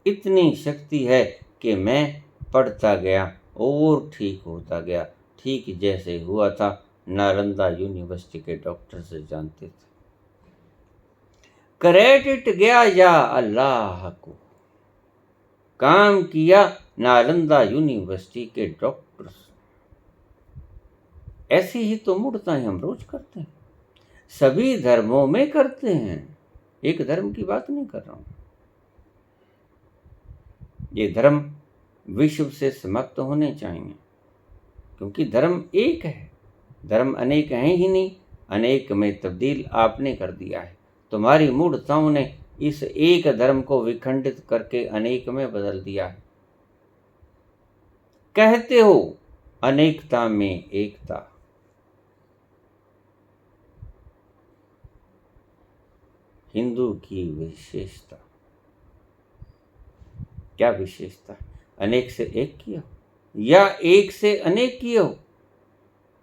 Speaker 1: इतनी शक्ति है कि मैं पढ़ता गया और ठीक होता गया, ठीक जैसे हुआ था नालंदा यूनिवर्सिटी के डॉक्टर से जानते थे। क्रेडिट गया या अल्लाह को, काम किया नालंदा यूनिवर्सिटी के डॉक्टर्स। ऐसी ही तो मूर्ताएं हम रोज करते हैं, सभी धर्मों में करते हैं, एक धर्म की बात नहीं कर रहा हूं। ये धर्म विश्व से समाप्त होने चाहिए, क्योंकि धर्म एक है, धर्म अनेक हैं ही नहीं, अनेक में तब्दील आपने कर दिया है। तुम्हारी मूर्ताओं ने इस एक धर्म को विखंडित करके अनेक में बदल दिया है। कहते हो अनेकता में एकता, हिंदू की विशेषता क्या विशेषता? अनेक से एक किया या एक से अनेक किए हो?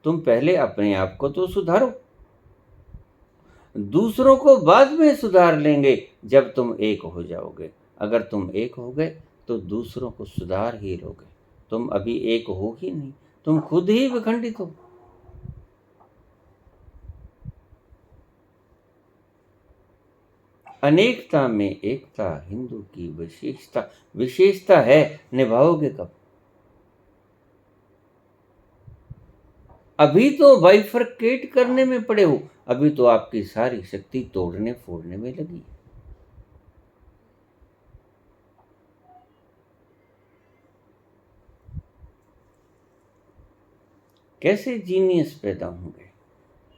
Speaker 1: तुम पहले अपने आप को तो सुधारो, दूसरों को बाद में सुधार लेंगे जब तुम एक हो जाओगे। अगर तुम एक हो गए तो दूसरों को सुधार ही लोगे। तुम अभी एक हो ही नहीं, तुम खुद ही विखंडित हो। अनेकता में एकता, हिंदू की विशेषता। विशेषता है, निभाओगे कब? अभी तो बाइफरकेट करने में पड़े हो, अभी तो आपकी सारी शक्ति तोड़ने फोड़ने में लगी। कैसे जीनियस पैदा होंगे?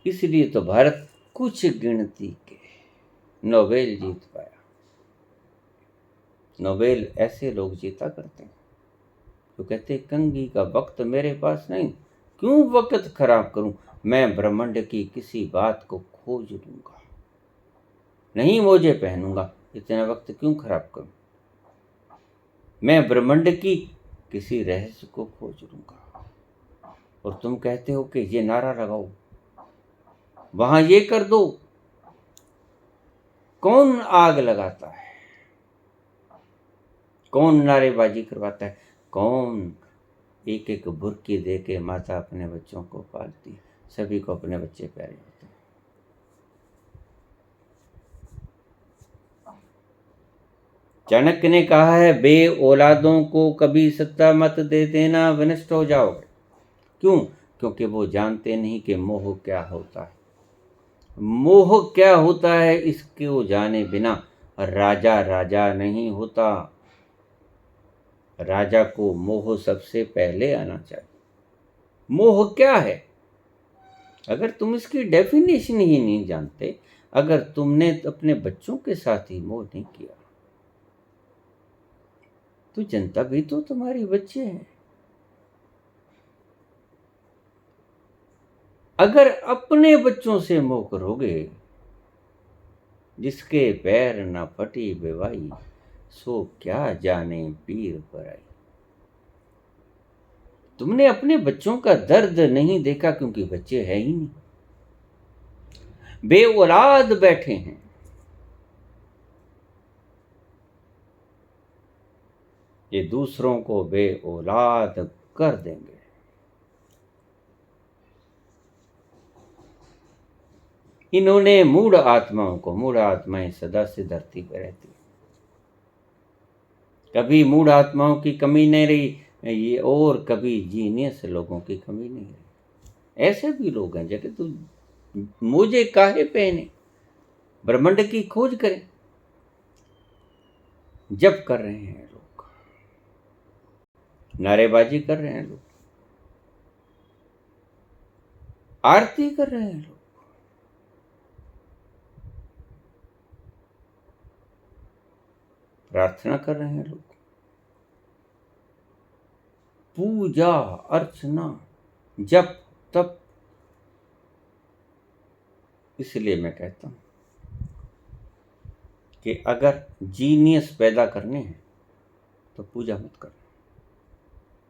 Speaker 1: इसलिए तो भारत कुछ गिनती के नोबेल जीत पाया। नोबेल ऐसे लोग जीता करते हैं तो कहते, कंघी का वक्त मेरे पास नहीं, क्यों वक्त खराब करूं, मैं ब्रह्मांड की किसी बात को खोज लूंगा, नहीं मोजे पहनूंगा, इतना वक्त क्यों खराब करूं, मैं ब्रह्मांड की किसी रहस्य को खोज लूंगा। और तुम कहते हो कि ये नारा लगाओ, वहां ये कर दो। कौन आग लगाता है, कौन नारेबाजी करवाता है, कौन एक एक बुर्की दे के माता अपने बच्चों को पालती है, सभी को अपने बच्चे प्यारे होते हैं। चाणक्य ने कहा है, बे औलादों को कभी सत्ता मत दे देना, विनष्ट हो जाओगे। क्यों? क्योंकि वो जानते नहीं कि मोह क्या होता है। मोह क्या होता है इसको जाने बिना राजा राजा नहीं होता। राजा को मोह सबसे पहले आना चाहिए। मोह क्या है? अगर तुम इसकी डेफिनेशन ही नहीं जानते, अगर तुमने अपने बच्चों के साथ ही मोह नहीं किया, तो जनता भी तो तुम्हारी बच्चे हैं। अगर अपने बच्चों से मोह करोगे, जिसके पैर न फटी बेवाई, सो क्या जाने पीर पराई। तुमने अपने बच्चों का दर्द नहीं देखा क्योंकि बच्चे है ही नहीं, बे औलाद बैठे हैं। ये दूसरों को बे औलाद कर देंगे। इन्होंने मूढ़ आत्माओं को, मूढ़ आत्माएं सदा से धरती पर रहती, कभी मूढ़ आत्माओं की कमी नहीं रही, ये और कभी जीनियस लोगों की कमी नहीं रही। ऐसे भी लोग हैं जगह तू मुझे काहे पहने, ब्रह्मांड की खोज करें, जब कर रहे हैं लोग, नारेबाजी कर रहे हैं लोग, आरती कर रहे हैं लोग, प्रार्थना कर रहे हैं लोग, पूजा अर्चना जप तप। इसलिए मैं कहता हूं कि अगर जीनियस पैदा करने हैं तो पूजा मत कर,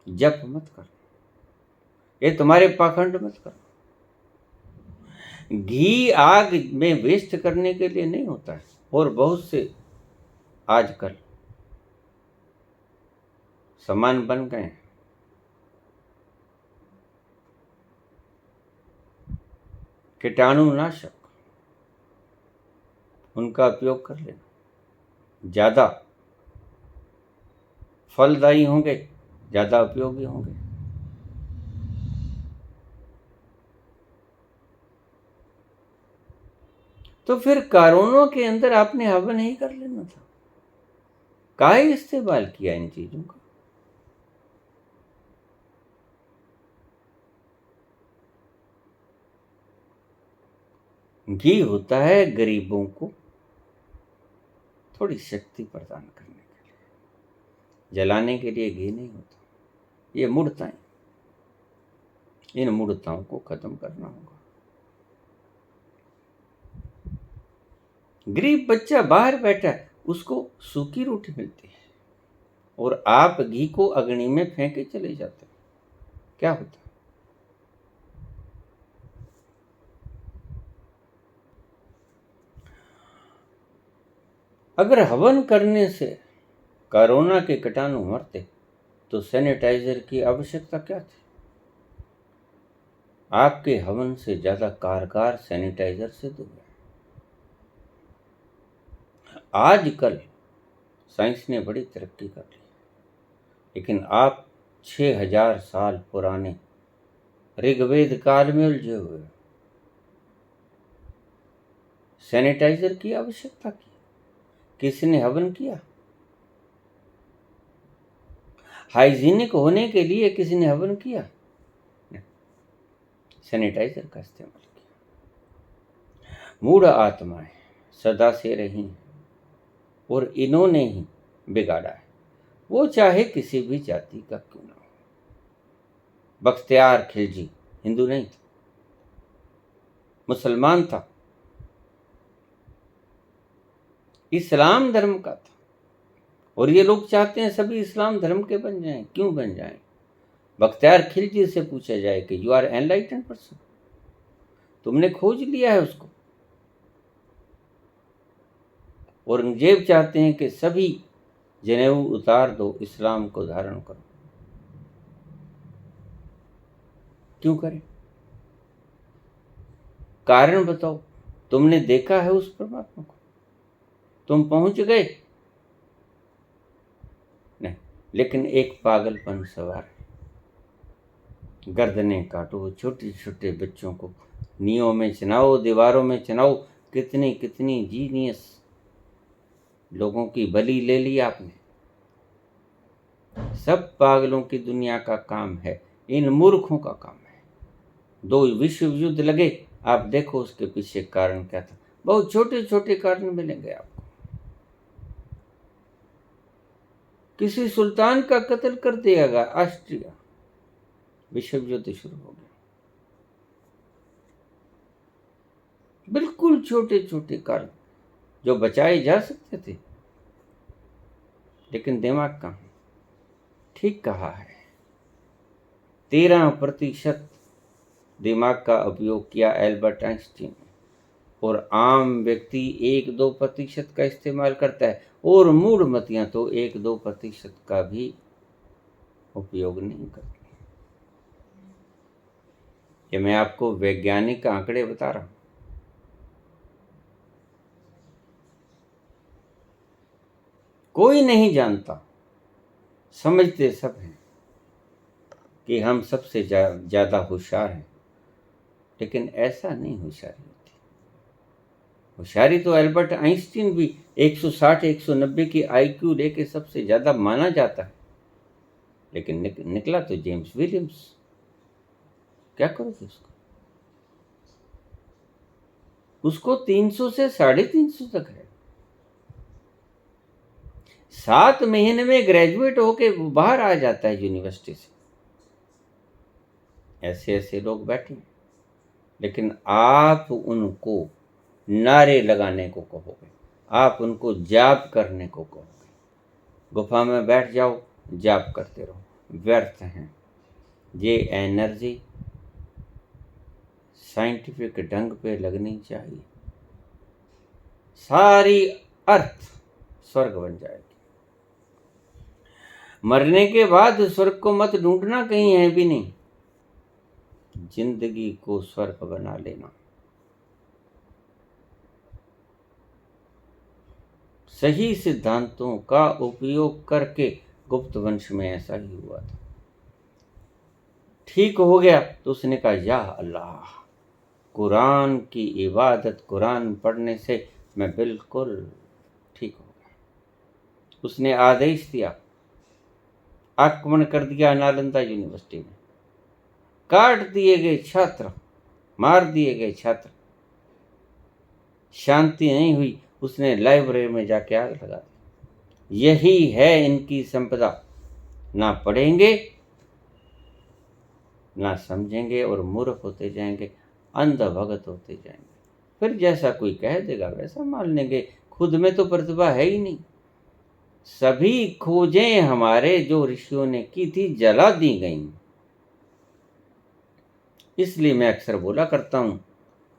Speaker 1: जप मत कर, ये तुम्हारे पाखंड मत कर। घी आग में वेस्ट करने के लिए नहीं होता है। और बहुत से आजकल सामान बन गए हैं, कीटाणुनाशक, उनका उपयोग कर लेना, ज्यादा फलदायी होंगे, ज्यादा उपयोगी होंगे। तो फिर कारोनों के अंदर आपने हवन नहीं कर लेना था, काहे इस्तेमाल किया इन चीजों का। घी होता है गरीबों को थोड़ी शक्ति प्रदान करने के लिए, जलाने के लिए घी नहीं होता। ये मूढ़ताएं, इन मूढ़ताओं को खत्म करना होगा। गरीब बच्चा बाहर बैठा है, उसको सूखी रोटी मिलती है और आप घी को अग्नि में फेंके चले जाते हैं, क्या होता है? अगर हवन करने से कोरोना के कीटाणु मरते तो सैनिटाइजर की आवश्यकता क्या थी? आपके हवन से ज्यादा कारगर सैनिटाइजर से दूर है। आजकल साइंस ने बड़ी तरक्की कर ली, लेकिन आप 6000 साल पुराने ऋग्वेद काल में उलझे हुए हो। सैनिटाइजर की आवश्यकता की, किसने हवन किया? हाइजीनिक होने के लिए किसी ने हवन किया? सैनिटाइजर का इस्तेमाल किया। मूढ़ आत्माएं सदा से रही और इन्होंने ही बिगाड़ा है, वो चाहे किसी भी जाति का क्यों ना हो। बख्तियार खिलजी हिंदू नहीं था, मुसलमान था, इस्लाम धर्म का था, और ये लोग चाहते हैं सभी इस्लाम धर्म के बन जाएं। क्यों बन जाएं? बख्तियार खिलजी से पूछा जाए कि यू आर एनलाइटेंड पर्सन, तुमने खोज लिया है उसको। औरंगजेब चाहते हैं कि सभी जनेऊ उतार दो, इस्लाम को धारण करो। क्यों करें? कारण बताओ। तुमने देखा है उस परमात्मा को? तुम पहुंच गए? नहीं, लेकिन एक पागलपन सवार है। गर्दनें काटो, छोटे छोटे बच्चों को नींव में चनाओ, दीवारों में चनाओ। कितनी कितनी जीनियस लोगों की बलि ले ली आपने। सब पागलों की दुनिया का काम है, इन मूर्खों का काम है। 2 विश्व युद्ध लगे, आप देखो उसके पीछे कारण क्या था। बहुत छोटे छोटे कारण मिलेंगे आपको। किसी सुल्तान का कत्ल कर दिया गया, ऑस्ट्रिया, विश्व युद्ध शुरू हो गया। छोटे छोटे कारण जो बचाए जा सकते थे, लेकिन दिमाग कहाँ। ठीक कहा है, 13% दिमाग का उपयोग किया एल्बर्ट आइंस्टीन, और आम व्यक्ति 1-2% का इस्तेमाल करता है, और मूढ़मतियां तो 1-2% का भी उपयोग नहीं करती। ये मैं आपको वैज्ञानिक आंकड़े बता रहा हूं। कोई नहीं जानता, समझते सब हैं कि हम सबसे ज्यादा होशियार हैं, लेकिन ऐसा नहीं होशियारी होती। होशियारी तो एल्बर्ट आइंस्टीन भी 160-190 की IQ लेके सबसे ज्यादा माना जाता है, लेकिन निकला तो जेम्स विलियम्स। क्या करोगे उसको 300 से 350 तक है। 7 महीने में ग्रेजुएट होके बाहर आ जाता है यूनिवर्सिटी से। ऐसे ऐसे लोग बैठे, लेकिन आप उनको नारे लगाने को कहोगे, आप उनको जाप करने को कहोगे, गुफा में बैठ जाओ, जाप करते रहो, व्यर्थ हैं। ये एनर्जी साइंटिफिक ढंग पे लगनी चाहिए, सारी अर्थ स्वर्ग बन जाएगी। मरने के बाद स्वर्ग को मत ढूंढना, कहीं है भी नहीं। जिंदगी को स्वर्ग बना लेना। सही सिद्धांतों का उपयोग करके गुप्त वंश में ऐसा ही हुआ था। ठीक हो गया तो उसने कहा, या अल्लाह, कुरान की इबादत, कुरान पढ़ने से मैं बिल्कुल ठीक हो गया। उसने आदेश दिया, आक्रमण कर दिया नालंदा यूनिवर्सिटी में, काट दिए गए छात्र, मार दिए गए छात्र। शांति नहीं हुई, उसने लाइब्रेरी में जाके आग लगा दी। यही है इनकी संपदा, ना पढ़ेंगे ना समझेंगे, और मूर्ख होते जाएंगे, अंध भगत होते जाएंगे। फिर जैसा कोई कह देगा वैसा मान लेंगे। खुद में तो प्रतिभा है ही नहीं। सभी खोजें हमारे जो ऋषियों ने की थी जला दी गई। इसलिए मैं अक्सर बोला करता हूं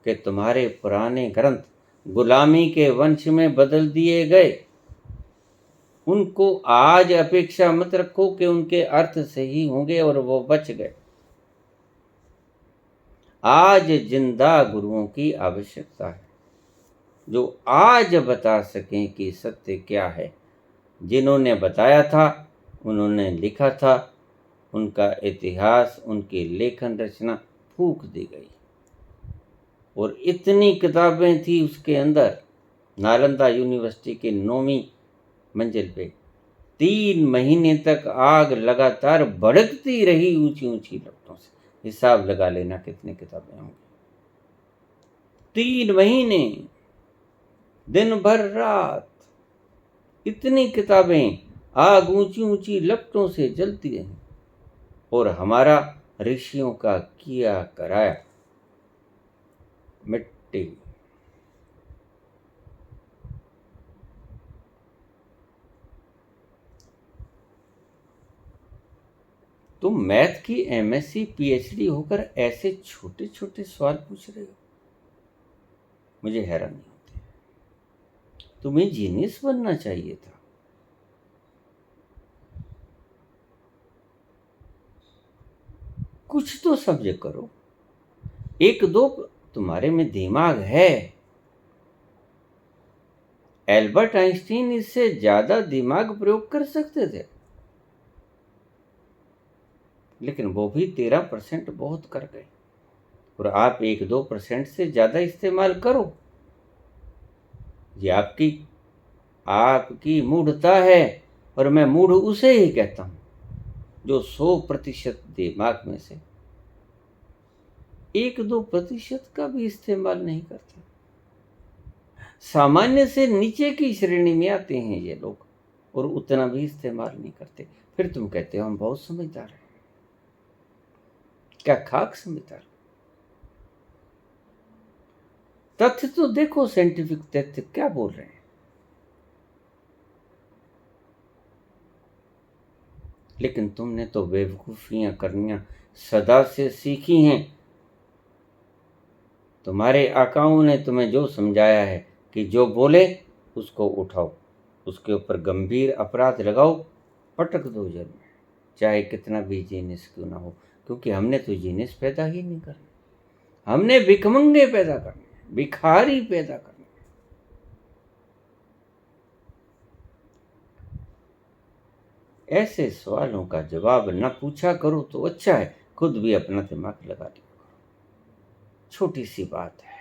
Speaker 1: कि तुम्हारे पुराने ग्रंथ गुलामी के वंश में बदल दिए गए। उनको आज अपेक्षा मत रखो कि उनके अर्थ सही होंगे और वो बच गए। आज जिंदा गुरुओं की आवश्यकता है, जो आज बता सकें कि सत्य क्या है। जिन्होंने बताया था, उन्होंने लिखा था, उनका इतिहास, उनकी लेखन रचना फूंक दी गई, और इतनी किताबें थी उसके अंदर। नालंदा यूनिवर्सिटी के 9वीं मंजिल पे 3 महीने तक आग लगातार भड़कती रही, ऊंची ऊंची लपटों से। हिसाब लगा लेना कितनी किताबें होंगी। 3 महीने, दिन भर रात, इतनी किताबें आग ऊंची ऊंची लपटों से जलती रही, और हमारा ऋषियों का किया कराया मिट्टी। तुम मैथ की MSc PhD होकर ऐसे छोटे छोटे सवाल पूछ रहे हो, मुझे हैरानी होती है। तुम्हें जीनियस बनना चाहिए था। कुछ तो समझ करो। 1-2 तुम्हारे में दिमाग है। एल्बर्ट आइंस्टीन इससे ज्यादा दिमाग प्रयोग कर सकते थे, लेकिन वो भी 13% बहुत कर गए। और आप 1-2% से ज्यादा इस्तेमाल करो। ये आपकी मूढ़ता है, और मैं मूढ़ उसे ही कहता हूं जो 100% दिमाग में से 1-2% का भी इस्तेमाल नहीं करता। सामान्य से नीचे की श्रेणी में आते हैं ये लोग, और उतना भी इस्तेमाल नहीं करते। फिर तुम कहते हो हम बहुत समझदार हैं। क्या खाक समझदार? तथ्य तो देखो, साइंटिफिक तथ्य क्या बोल रहे हैं। लेकिन तुमने तो बेवकूफियां करनियां सदा से सीखी हैं। तुम्हारे आकाओं ने तुम्हें जो समझाया है कि जो बोले उसको उठाओ, उसके ऊपर गंभीर अपराध लगाओ, पटक दो जेल में, चाहे कितना भी जीनियस क्यों ना हो, क्योंकि हमने तो जीनियस पैदा ही नहीं करना, हमने भिखमंगे पैदा करने, भिखारी पैदा करने। ऐसे सवालों का जवाब न पूछा करो तो अच्छा है, खुद भी अपना दिमाग लगा लिया करो। छोटी सी बात है।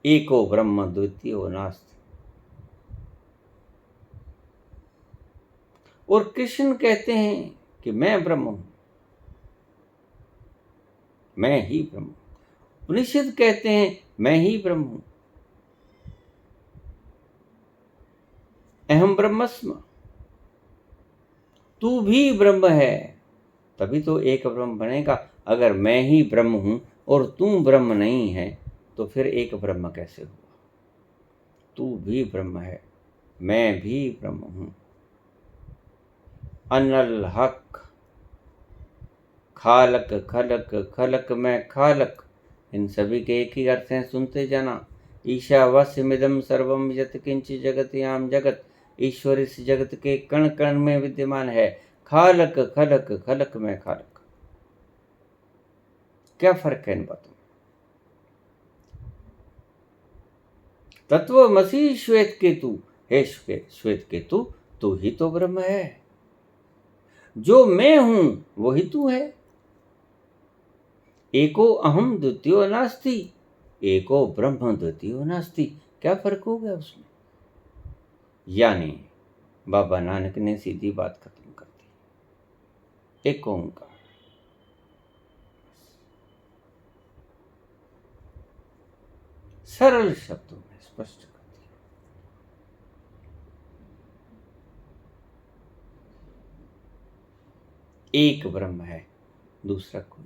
Speaker 1: एको ब्रह्म द्वितीयो नास्ति। और कृष्ण कहते हैं कि मैं ब्रह्म हूं, मैं ही ब्रह्म हूं। उपनिषद कहते हैं मैं ही ब्रह्म हूं, अहम ब्रह्मस्म। तू भी ब्रह्म है, तभी तो एक ब्रह्म बनेगा। अगर मैं ही ब्रह्म हूं और तू ब्रह्म नहीं है तो फिर एक ब्रह्म कैसे हुआ। तू भी ब्रह्म है, मैं भी ब्रह्म हूं। अनल हक, खालक खलक, खलक में खालक, इन सभी के एक ही अर्थ हैं, सुनते जाना। ईशावास्यमिदं सर्वम यत् किंचित् जगत्याम जगत, ईश्वर इस जगत के कण कण में विद्यमान है। खालक खलक, खलक में खालक। क्या फर्क है इन बातों में। तत्वमसि श्वेत केतु, हे श्वेत केतु, तू ही तो ब्रह्म है। जो मैं हूं वही तू है। एको अहम द्वितीयो नास्ति, एको ब्रह्म द्वितीयो नास्ति। क्या फर्क हो गया उसमें। यानी बाबा नानक ने सीधी बात खत्म कर दी। एक ओंकार, सरल शब्दों में स्पष्ट कर दिया। एक ब्रह्म है, दूसरा कोई।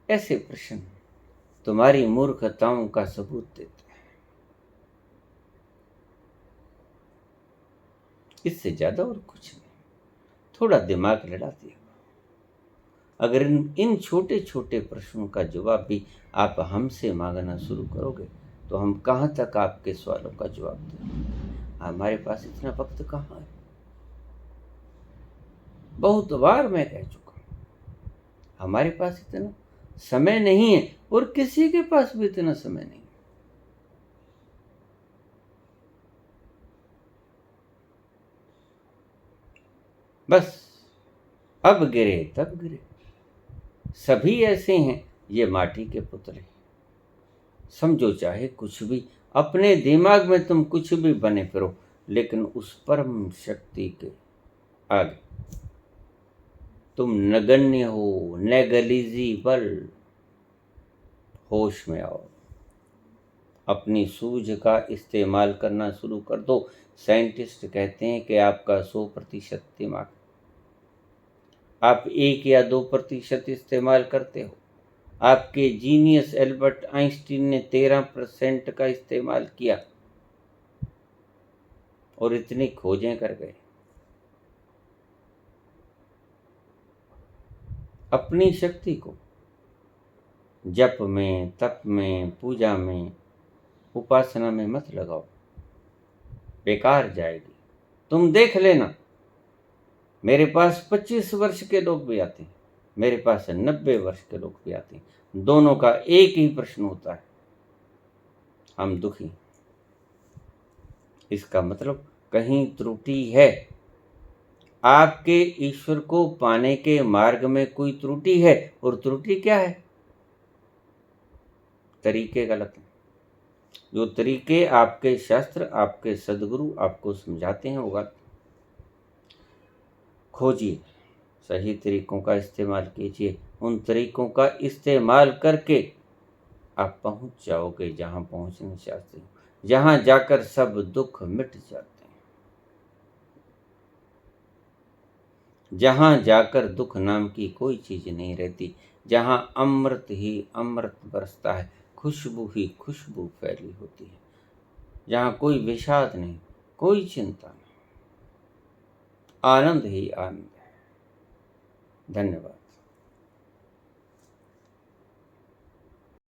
Speaker 1: ऐसे प्रश्न तुम्हारी मूर्खताओं का सबूत देते हैं। इससे ज्यादा और कुछ नहीं। थोड़ा दिमाग लड़ा दिया। अगर इन छोटे छोटे प्रश्नों का जवाब भी आप हमसे मांगना शुरू करोगे तो हम कहाँ तक आपके सवालों का जवाब देंगे। हमारे पास इतना वक्त कहाँ है। बहुत बार मैं कह चुका हूं, हमारे पास इतना समय नहीं है और किसी के पास भी इतना समय नहीं। बस अब गिरे तब गिरे। सभी ऐसे हैं, ये माटी के पुतले। समझो चाहे कुछ भी, अपने दिमाग में तुम कुछ भी बने फिरो, लेकिन उस परम शक्ति के आगे तुम नगण्य हो, नेगलिजिबल। होश में आओ, अपनी सूझ का इस्तेमाल करना शुरू कर दो। साइंटिस्ट कहते हैं कि आपका 100% दिमाग, आप 1 या 2% इस्तेमाल करते हो। आपके जीनियस एल्बर्ट आइंस्टीन ने 13% का इस्तेमाल किया और इतनी खोजें कर गए। अपनी शक्ति को जप में, तप में, पूजा में, उपासना में मत लगाओ, बेकार जाएगी। तुम देख लेना, मेरे पास 25 वर्ष के लोग भी आते हैं, मेरे पास 90 वर्ष के लोग भी आते हैं। दोनों का एक ही प्रश्न होता है, हम दुखी। इसका मतलब कहीं त्रुटि है। आपके ईश्वर को पाने के मार्ग में कोई त्रुटि है, और त्रुटि क्या है। तरीके गलत हैं। जो तरीके आपके शास्त्र, आपके सदगुरु आपको समझाते हैं वो गलत। खोजिए, सही तरीकों का इस्तेमाल कीजिए। उन तरीकों का इस्तेमाल करके आप पहुंच जाओगे जहां पहुंचना चाहते हो, जहां जाकर सब दुख मिट जाते हैं। जहाँ जाकर दुख नाम की कोई चीज नहीं रहती, जहाँ अमृत ही अमृत बरसता है, खुशबू ही खुशबू फैली होती है, जहाँ कोई विषाद नहीं, कोई चिंता नहीं, आनंद ही आनंद है। धन्यवाद।